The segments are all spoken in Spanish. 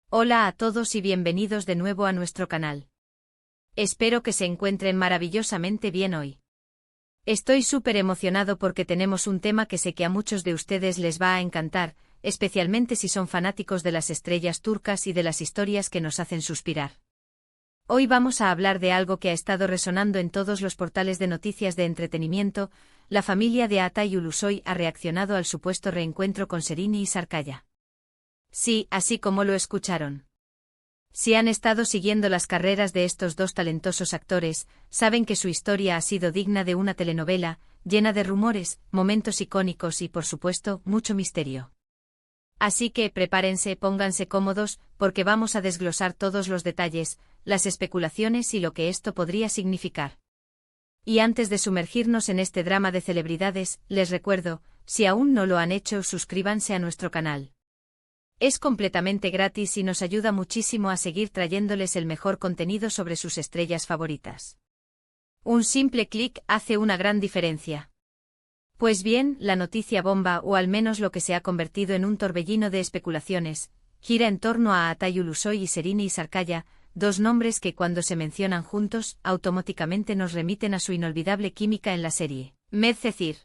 Hola a todos y bienvenidos de nuevo a nuestro canal. Espero que se encuentren maravillosamente bien hoy. Estoy súper emocionado porque tenemos un tema que sé que a muchos de ustedes les va a encantar, especialmente si son fanáticos de las estrellas turcas y de las historias que nos hacen suspirar. Hoy vamos a hablar de algo que ha estado resonando en todos los portales de noticias de entretenimiento. La familia de Altay Ulusoy ha reaccionado al supuesto reencuentro con Serini y Sarkaya. Sí, así como lo escucharon. Si han estado siguiendo las carreras de estos dos talentosos actores, saben que su historia ha sido digna de una telenovela, llena de rumores, momentos icónicos y, por supuesto, mucho misterio. Así que prepárense, pónganse cómodos, porque vamos a desglosar todos los detalles, las especulaciones y lo que esto podría significar. Y antes de sumergirnos en este drama de celebridades, les recuerdo, si aún no lo han hecho, suscríbanse a nuestro canal. Es completamente gratis y nos ayuda muchísimo a seguir trayéndoles el mejor contenido sobre sus estrellas favoritas. Un simple clic hace una gran diferencia. Pues bien, la noticia bomba, o al menos lo que se ha convertido en un torbellino de especulaciones, gira en torno a Altay Ulusoy y Serini Sarkaya, dos nombres que cuando se mencionan juntos, automáticamente nos remiten a su inolvidable química en la serie, Medcezir.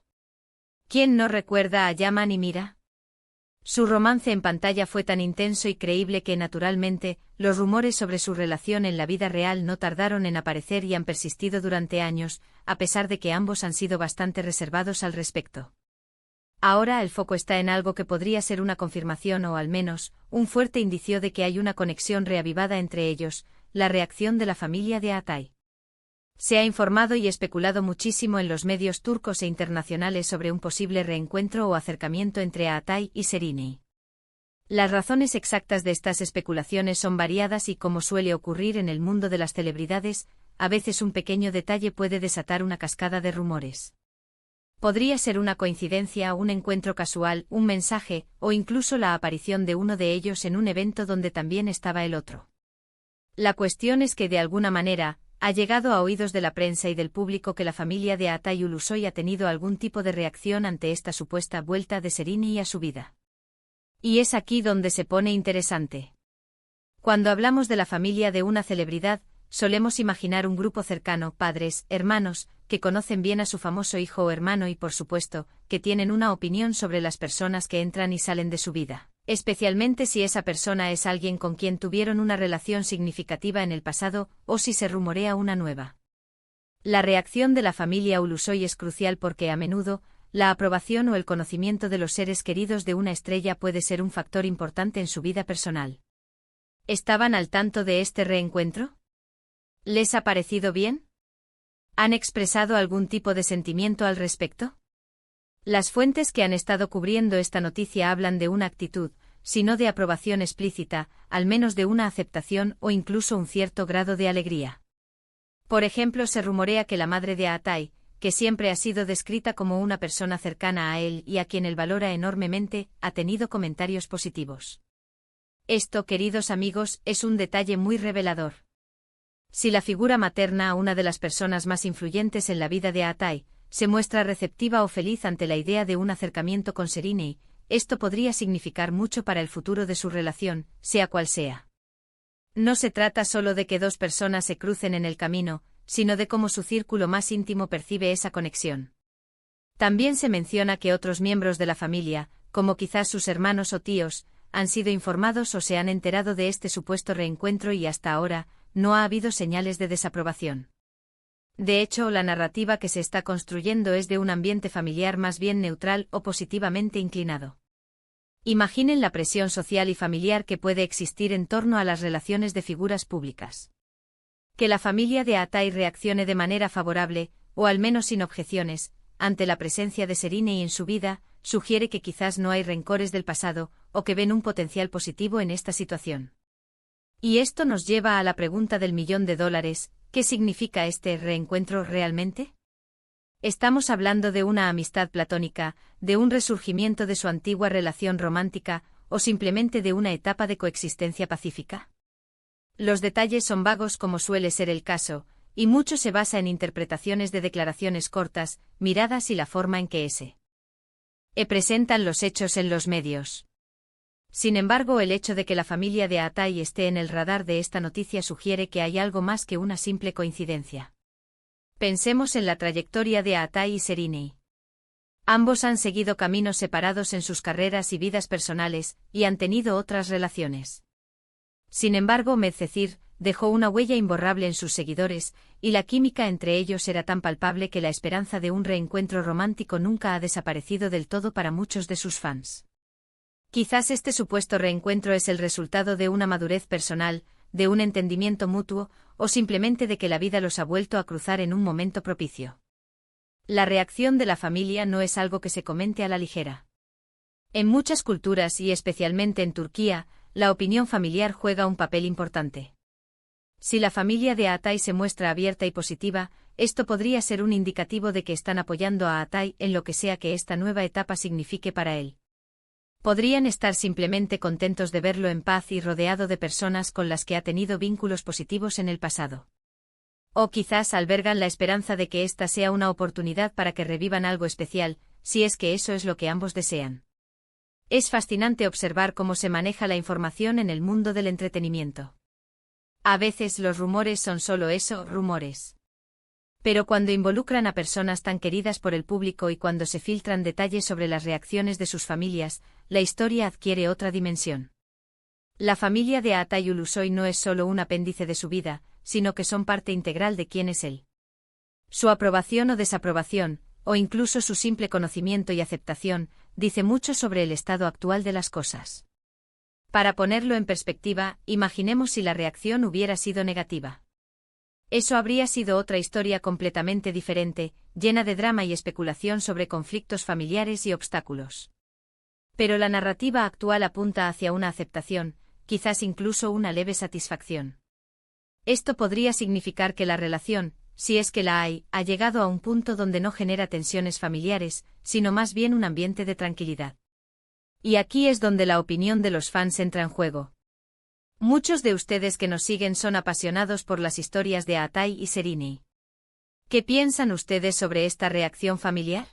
¿Quién no recuerda a Yaman y Mira? Su romance en pantalla fue tan intenso y creíble que, naturalmente, los rumores sobre su relación en la vida real no tardaron en aparecer y han persistido durante años, a pesar de que ambos han sido bastante reservados al respecto. Ahora el foco está en algo que podría ser una confirmación o, al menos, un fuerte indicio de que hay una conexión reavivada entre ellos, la reacción de la familia de Altay. Se ha informado y especulado muchísimo en los medios turcos e internacionales sobre un posible reencuentro o acercamiento entre Altay y Serini. Las razones exactas de estas especulaciones son variadas y, como suele ocurrir en el mundo de las celebridades, a veces un pequeño detalle puede desatar una cascada de rumores. Podría ser una coincidencia, un encuentro casual, un mensaje, o incluso la aparición de uno de ellos en un evento donde también estaba el otro. La cuestión es que, de alguna manera, ha llegado a oídos de la prensa y del público que la familia de Altay Ulusoy ha tenido algún tipo de reacción ante esta supuesta vuelta de Serini a su vida. Y es aquí donde se pone interesante. Cuando hablamos de la familia de una celebridad, solemos imaginar un grupo cercano, padres, hermanos, que conocen bien a su famoso hijo o hermano y, por supuesto, que tienen una opinión sobre las personas que entran y salen de su vida, especialmente si esa persona es alguien con quien tuvieron una relación significativa en el pasado, o si se rumorea una nueva. La reacción de la familia Ulusoy es crucial porque, a menudo, la aprobación o el conocimiento de los seres queridos de una estrella puede ser un factor importante en su vida personal. ¿Estaban al tanto de este reencuentro? ¿Les ha parecido bien? ¿Han expresado algún tipo de sentimiento al respecto? Las fuentes que han estado cubriendo esta noticia hablan de una actitud, si no de aprobación explícita, al menos de una aceptación o incluso un cierto grado de alegría. Por ejemplo, se rumorea que la madre de Altay, que siempre ha sido descrita como una persona cercana a él y a quien él valora enormemente, ha tenido comentarios positivos. Esto, queridos amigos, es un detalle muy revelador. Si la figura materna, una de las personas más influyentes en la vida de Altay, se muestra receptiva o feliz ante la idea de un acercamiento con Serini, esto podría significar mucho para el futuro de su relación, sea cual sea. No se trata solo de que dos personas se crucen en el camino, sino de cómo su círculo más íntimo percibe esa conexión. También se menciona que otros miembros de la familia, como quizás sus hermanos o tíos, han sido informados o se han enterado de este supuesto reencuentro y hasta ahora, no ha habido señales de desaprobación. De hecho, la narrativa que se está construyendo es de un ambiente familiar más bien neutral o positivamente inclinado. Imaginen la presión social y familiar que puede existir en torno a las relaciones de figuras públicas. Que la familia de Altay reaccione de manera favorable, o al menos sin objeciones, ante la presencia de Serini en su vida, sugiere que quizás no hay rencores del pasado, o que ven un potencial positivo en esta situación. Y esto nos lleva a la pregunta del $1.000.000, ¿qué significa este reencuentro realmente? ¿Estamos hablando de una amistad platónica, de un resurgimiento de su antigua relación romántica, o simplemente de una etapa de coexistencia pacífica? Los detalles son vagos como suele ser el caso, y mucho se basa en interpretaciones de declaraciones cortas, miradas y la forma en que presentan los hechos en los medios. Sin embargo, el hecho de que la familia de Atai esté en el radar de esta noticia sugiere que hay algo más que una simple coincidencia. Pensemos en la trayectoria de Atai y Serinei. Ambos han seguido caminos separados en sus carreras y vidas personales, y han tenido otras relaciones. Sin embargo, Medcezir dejó una huella imborrable en sus seguidores, y la química entre ellos era tan palpable que la esperanza de un reencuentro romántico nunca ha desaparecido del todo para muchos de sus fans. Quizás este supuesto reencuentro es el resultado de una madurez personal, de un entendimiento mutuo, o simplemente de que la vida los ha vuelto a cruzar en un momento propicio. La reacción de la familia no es algo que se comente a la ligera. En muchas culturas y especialmente en Turquía, la opinión familiar juega un papel importante. Si la familia de Atai se muestra abierta y positiva, esto podría ser un indicativo de que están apoyando a Atai en lo que sea que esta nueva etapa signifique para él. Podrían estar simplemente contentos de verlo en paz y rodeado de personas con las que ha tenido vínculos positivos en el pasado. O quizás albergan la esperanza de que esta sea una oportunidad para que revivan algo especial, si es que eso es lo que ambos desean. Es fascinante observar cómo se maneja la información en el mundo del entretenimiento. A veces los rumores son solo eso, rumores. Pero cuando involucran a personas tan queridas por el público y cuando se filtran detalles sobre las reacciones de sus familias, la historia adquiere otra dimensión. La familia de Atai Ulusoy no es solo un apéndice de su vida, sino que son parte integral de quién es él. Su aprobación o desaprobación, o incluso su simple conocimiento y aceptación, dice mucho sobre el estado actual de las cosas. Para ponerlo en perspectiva, imaginemos si la reacción hubiera sido negativa. Eso habría sido otra historia completamente diferente, llena de drama y especulación sobre conflictos familiares y obstáculos. Pero la narrativa actual apunta hacia una aceptación, quizás incluso una leve satisfacción. Esto podría significar que la relación, si es que la hay, ha llegado a un punto donde no genera tensiones familiares, sino más bien un ambiente de tranquilidad. Y aquí es donde la opinión de los fans entra en juego. Muchos de ustedes que nos siguen son apasionados por las historias de Atai y Serinei. ¿Qué piensan ustedes sobre esta reacción familiar?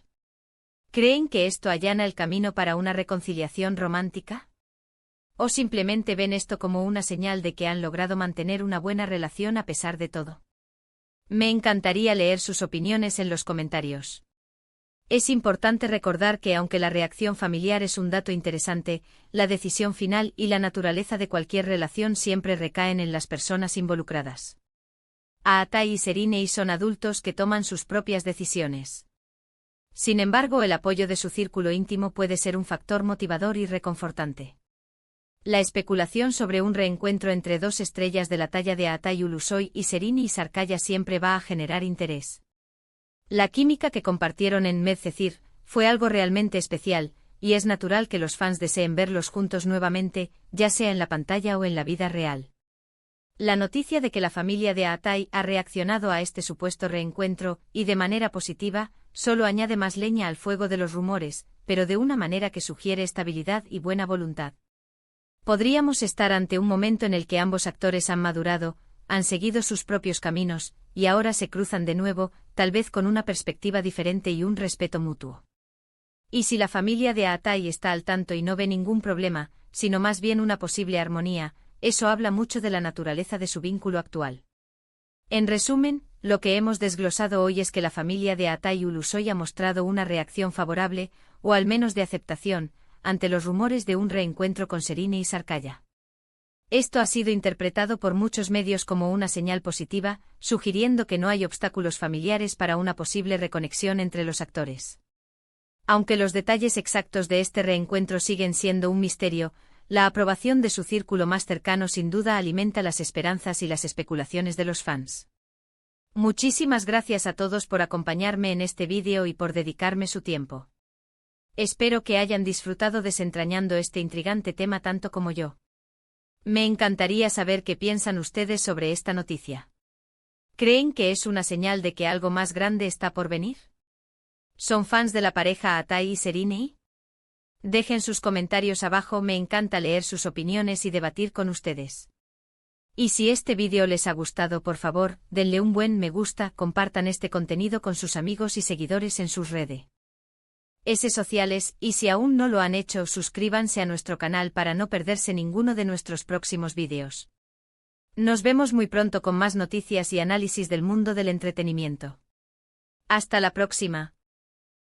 ¿Creen que esto allana el camino para una reconciliación romántica? ¿O simplemente ven esto como una señal de que han logrado mantener una buena relación a pesar de todo? Me encantaría leer sus opiniones en los comentarios. Es importante recordar que aunque la reacción familiar es un dato interesante, la decisión final y la naturaleza de cualquier relación siempre recaen en las personas involucradas. Atai y Serinei son adultos que toman sus propias decisiones. Sin embargo, el apoyo de su círculo íntimo puede ser un factor motivador y reconfortante. La especulación sobre un reencuentro entre dos estrellas de la talla de Atai Ulusoy y Serinei Sarkaya siempre va a generar interés. La química que compartieron en Medcezir fue algo realmente especial, y es natural que los fans deseen verlos juntos nuevamente, ya sea en la pantalla o en la vida real. La noticia de que la familia de Atai ha reaccionado a este supuesto reencuentro, y de manera positiva, solo añade más leña al fuego de los rumores, pero de una manera que sugiere estabilidad y buena voluntad. Podríamos estar ante un momento en el que ambos actores han madurado, han seguido sus propios caminos, y ahora se cruzan de nuevo, tal vez con una perspectiva diferente y un respeto mutuo. Y si la familia de Atai está al tanto y no ve ningún problema, sino más bien una posible armonía, eso habla mucho de la naturaleza de su vínculo actual. En resumen, lo que hemos desglosado hoy es que la familia de Atai Ulusoy ha mostrado una reacción favorable, o al menos de aceptación, ante los rumores de un reencuentro con Serinei Sarkaya. Esto ha sido interpretado por muchos medios como una señal positiva, sugiriendo que no hay obstáculos familiares para una posible reconexión entre los actores. Aunque los detalles exactos de este reencuentro siguen siendo un misterio, la aprobación de su círculo más cercano sin duda alimenta las esperanzas y las especulaciones de los fans. Muchísimas gracias a todos por acompañarme en este vídeo y por dedicarme su tiempo. Espero que hayan disfrutado desentrañando este intrigante tema tanto como yo. Me encantaría saber qué piensan ustedes sobre esta noticia. ¿Creen que es una señal de que algo más grande está por venir? ¿Son fans de la pareja Atai y Serinei? Dejen sus comentarios abajo, me encanta leer sus opiniones y debatir con ustedes. Y si este vídeo les ha gustado, por favor, denle un buen me gusta, compartan este contenido con sus amigos y seguidores en sus redes. S sociales, y si aún no lo han hecho, suscríbanse a nuestro canal para no perderse ninguno de nuestros próximos vídeos. Nos vemos muy pronto con más noticias y análisis del mundo del entretenimiento. Hasta la próxima.